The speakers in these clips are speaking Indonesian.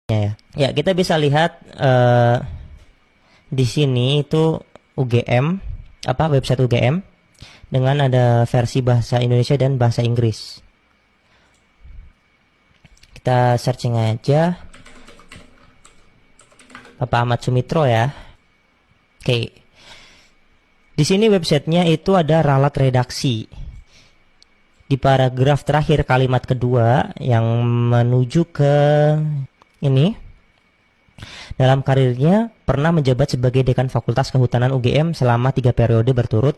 ya. Ya, kita bisa lihat di sini itu UGM, website UGM dengan ada versi bahasa Indonesia dan bahasa Inggris. Kita searching aja Bapak Ahmad Sumitro ya. Oke. Di sini websitenya itu ada ralat redaksi. Di paragraf terakhir kalimat kedua yang menuju ke ini, dalam karirnya pernah menjabat sebagai Dekan Fakultas Kehutanan UGM selama 3 periode berturut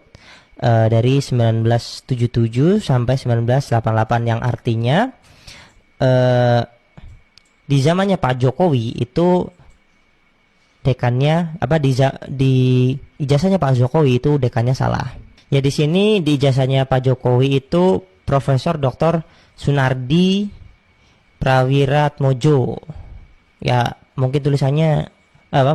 dari 1977 sampai 1988, yang artinya di zamannya Pak Jokowi itu dekannya di ijazahnya Pak Jokowi itu dekannya salah. Ya, di sini di ijazahnya Pak Jokowi itu Profesor Dr. Sunardi Prawiratmojo. Ya, mungkin tulisannya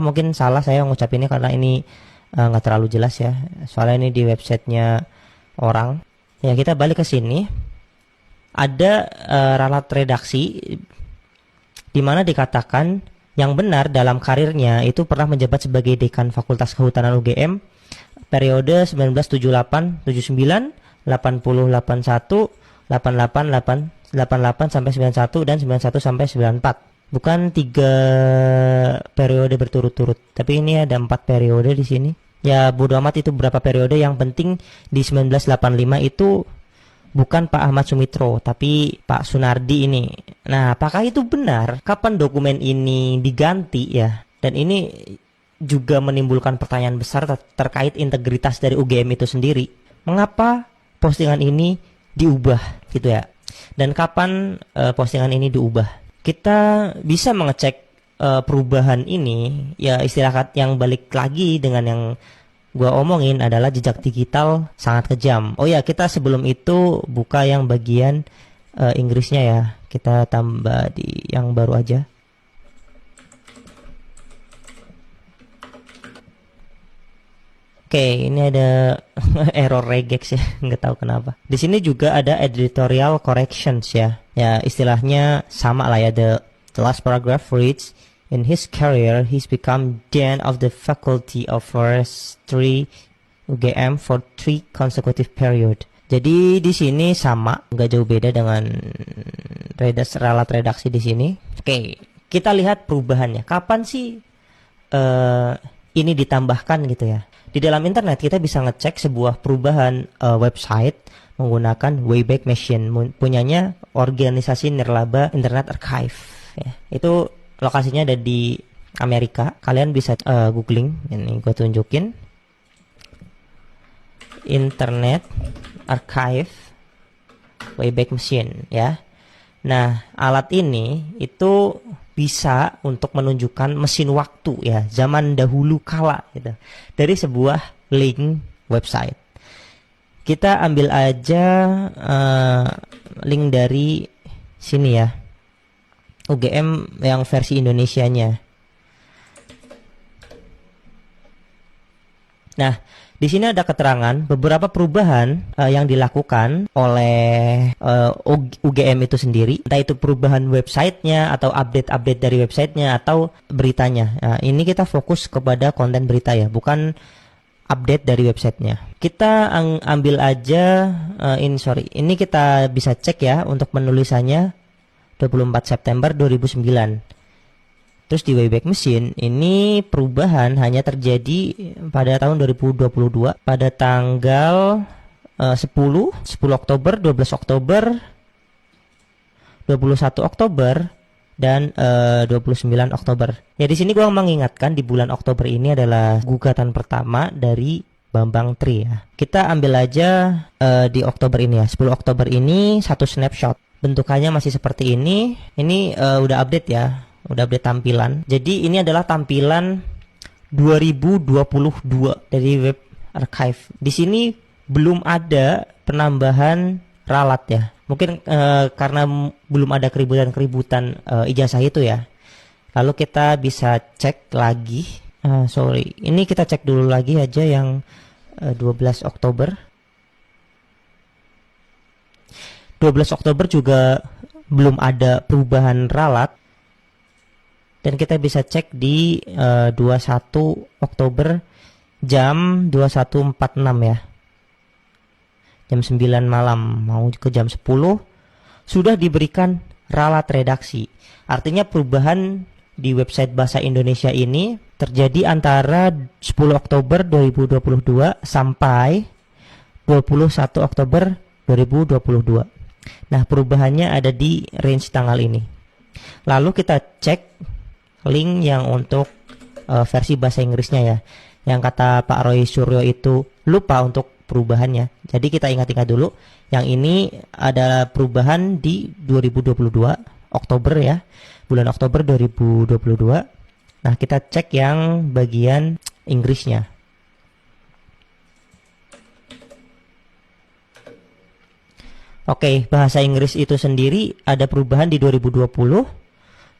mungkin salah saya ngucapinnya karena ini nggak terlalu jelas ya. Soalnya ini di websitenya orang. Ya, kita balik ke sini. Ada ralat redaksi di mana dikatakan yang benar dalam karirnya itu pernah menjabat sebagai Dekan Fakultas Kehutanan UGM periode 1978, 79, 80, 81, 88, 88 sampai 91 dan 91 sampai 94. Bukan 3 periode berturut-turut, tapi ini ada 4 periode di sini. Ya, bodo amat itu berapa periode, yang penting di 1985 itu bukan Pak Ahmad Sumitro, tapi Pak Sunardi ini. Nah, apakah itu benar? Kapan dokumen ini diganti ya? Dan ini juga menimbulkan pertanyaan besar terkait integritas dari UGM itu sendiri. Mengapa postingan ini diubah gitu ya? Dan kapan postingan ini diubah? Kita bisa mengecek perubahan ini, ya istilah yang balik lagi dengan yang gua omongin adalah jejak digital sangat kejam. Oh ya, kita sebelum itu buka yang bagian Inggrisnya ya. Kita tambah di yang baru aja. Oke, ini ada error regex ya, nggak tahu kenapa. Di sini juga ada editorial corrections ya. Ya, istilahnya sama lah ya. The last paragraph reads, in his career, he's become Dean of the Faculty of Forestry UGM for 3 consecutive period. Jadi di sini sama, nggak jauh beda dengan ralat redaksi di sini. Oke, kita lihat perubahannya. Kapan sih ini ditambahkan gitu ya? Di dalam internet kita bisa ngecek sebuah perubahan website menggunakan Wayback Machine, punyanya organisasi Nirlaba Internet Archive. Ya, itu lokasinya ada di Amerika. Kalian bisa googling. Ini gue tunjukin. Internet Archive Wayback Machine ya. Nah, alat ini itu bisa untuk menunjukkan mesin waktu ya, zaman dahulu kala gitu, dari sebuah link website. Kita ambil aja link dari sini ya, UGM yang versi Indonesianya. Nah, di sini ada keterangan beberapa perubahan yang dilakukan oleh UGM itu sendiri, entah itu perubahan websitenya atau update-update dari websitenya atau beritanya. Nah, ini kita fokus kepada konten berita ya, bukan update dari websitenya. Kita ambil aja ini kita bisa cek ya untuk penulisannya 24 September 2009. Terus di Wayback Machine ini perubahan hanya terjadi pada tahun 2022 pada tanggal 10 Oktober, 12 Oktober, 21 Oktober dan 29 Oktober. Ya, di sini gua mengingatkan di bulan Oktober ini adalah gugatan pertama dari Bambang Tri ya. Kita ambil aja di Oktober ini ya. 10 Oktober ini satu snapshot. Bentukannya masih seperti ini. Ini udah update ya. Udah update tampilan. Jadi ini adalah tampilan 2022 dari web archive. Di sini belum ada penambahan ralat ya. Mungkin karena belum ada keributan ijazah itu ya. Lalu kita bisa cek lagi. Ini kita cek dulu lagi aja yang 12 Oktober. 12 Oktober juga belum ada perubahan ralat. dan kita bisa cek di 21 Oktober jam 21.46 ya. Jam 9 malam mau ke jam 10 sudah diberikan ralat redaksi. Artinya perubahan di website Bahasa Indonesia ini terjadi antara 10 Oktober 2022 sampai 21 Oktober 2022. Nah, perubahannya ada di range tanggal ini. Lalu kita cek link yang untuk versi bahasa Inggrisnya ya. Yang kata Pak Roy Suryo itu lupa untuk perubahannya. Jadi kita ingat-ingat dulu. Yang ini adalah perubahan di 2022 Oktober ya. Bulan Oktober 2022. Nah, kita cek yang bagian Inggrisnya. Oke, bahasa Inggris itu sendiri ada perubahan di 2020,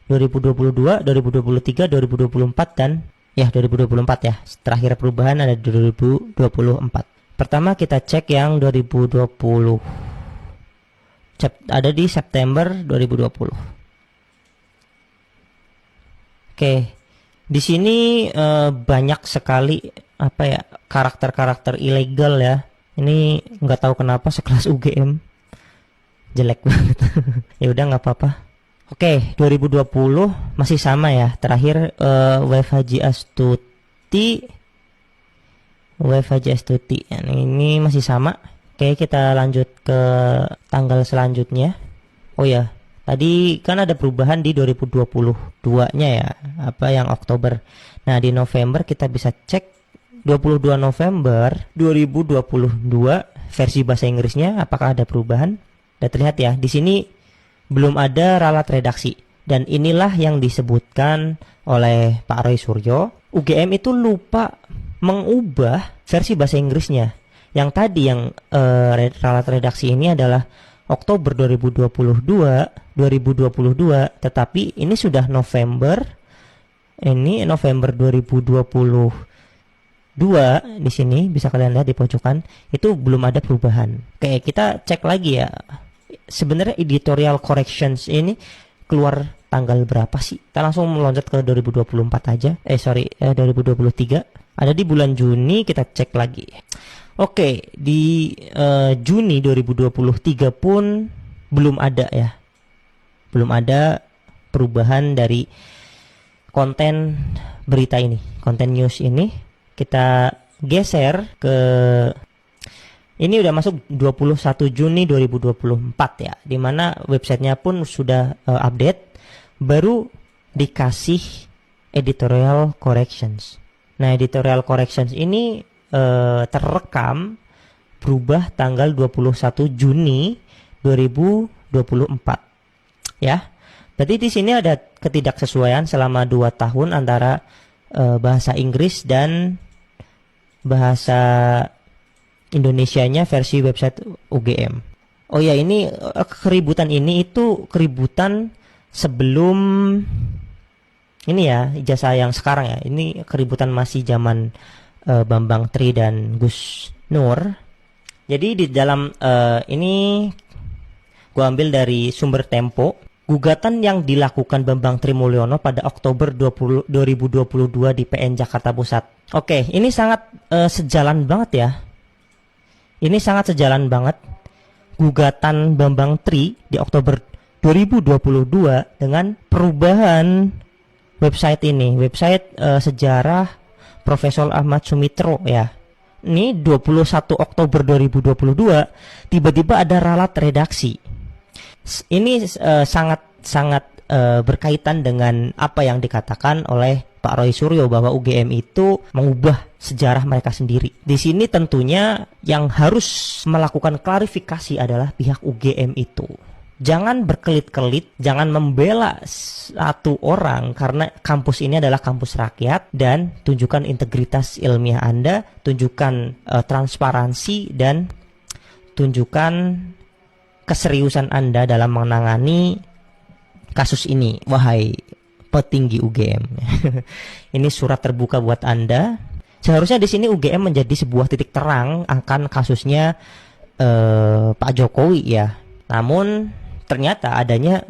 2022, 2023, 2024 dan ya 2024 ya. Terakhir perubahan ada di 2024. Pertama kita cek yang 2020. Ada di September 2020. Oke. Di sini banyak sekali karakter-karakter ilegal ya. Ini nggak tahu kenapa sekelas UGM jelek banget. Ya udah nggak apa-apa. Oke, 2020 masih sama ya. Terakhir WFHJ Astuti. Ini masih sama. Oke, kita lanjut ke tanggal selanjutnya. Oh ya, tadi kan ada perubahan di 2022-nya ya. Yang Oktober. Nah, di November kita bisa cek 22 November 2022 versi bahasa Inggrisnya apakah ada perubahan? Udah terlihat ya, di sini belum ada ralat redaksi. Dan inilah yang disebutkan oleh Pak Roy Suryo. UGM itu lupa mengubah versi bahasa Inggrisnya. Yang tadi yang ralat redaksi ini adalah Oktober 2022, tetapi ini sudah November. Ini November 2022 di sini bisa kalian lihat di pojokan itu belum ada perubahan. Oke, kita cek lagi ya. Sebenarnya editorial corrections ini keluar tanggal berapa sih? Kita langsung meloncat ke 2024 aja. 2023. Ada di bulan Juni, kita cek lagi. Oke, di Juni 2023 pun belum ada ya. Belum ada perubahan dari konten berita ini, konten news ini. Kita geser ke ini udah masuk 21 Juni 2024 ya, dimana websitenya pun sudah update, baru dikasih editorial corrections. Nah, editorial corrections ini terrekam berubah tanggal 21 Juni 2024 ya. Berarti di sini ada ketidaksesuaian selama 2 tahun antara bahasa Inggris dan bahasa Indonesianya versi website UGM. Oh ya, ini keributan ini itu keributan sebelum ini ya, ijazah yang sekarang ya. Ini keributan masih zaman Bambang Tri dan Gus Nur. Jadi di dalam ini gua ambil dari sumber Tempo. Gugatan yang dilakukan Bambang Trimulyono pada Oktober 2022 di PN Jakarta Pusat. Oke, ini sangat sejalan banget ya. Ini sangat sejalan banget gugatan Bambang Tri di Oktober 2022 dengan perubahan website ini. Website sejarah Profesor Ahmad Sumitro ya. Ini 21 Oktober 2022 tiba-tiba ada ralat redaksi. Ini sangat berkaitan dengan apa yang dikatakan oleh Pak Roy Suryo bahwa UGM itu mengubah sejarah mereka sendiri. Di sini tentunya yang harus melakukan klarifikasi adalah pihak UGM itu. Jangan berkelit-kelit, jangan membela satu orang karena kampus ini adalah kampus rakyat, dan tunjukkan integritas ilmiah Anda, tunjukkan transparansi, dan tunjukkan keseriusan Anda dalam menangani kasus ini, wahai petinggi UGM. Ini surat terbuka buat Anda. Seharusnya di sini UGM menjadi sebuah titik terang akan kasusnya Pak Jokowi ya. Namun ternyata adanya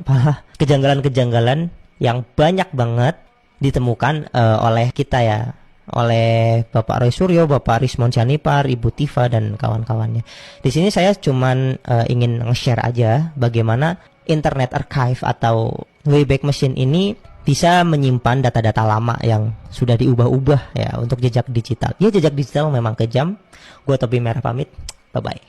kejanggalan-kejanggalan yang banyak banget ditemukan oleh kita ya, oleh Bapak Roy Suryo, Bapak Rismon Janipar, Ibu Tifa dan kawan-kawannya. Di sini saya cuman ingin nge-share aja bagaimana Internet Archive atau Wayback Machine ini bisa menyimpan data-data lama yang sudah diubah-ubah ya untuk jejak digital. Ya, jejak digital memang kejam. Gua Tobi Merah pamit. Bye bye.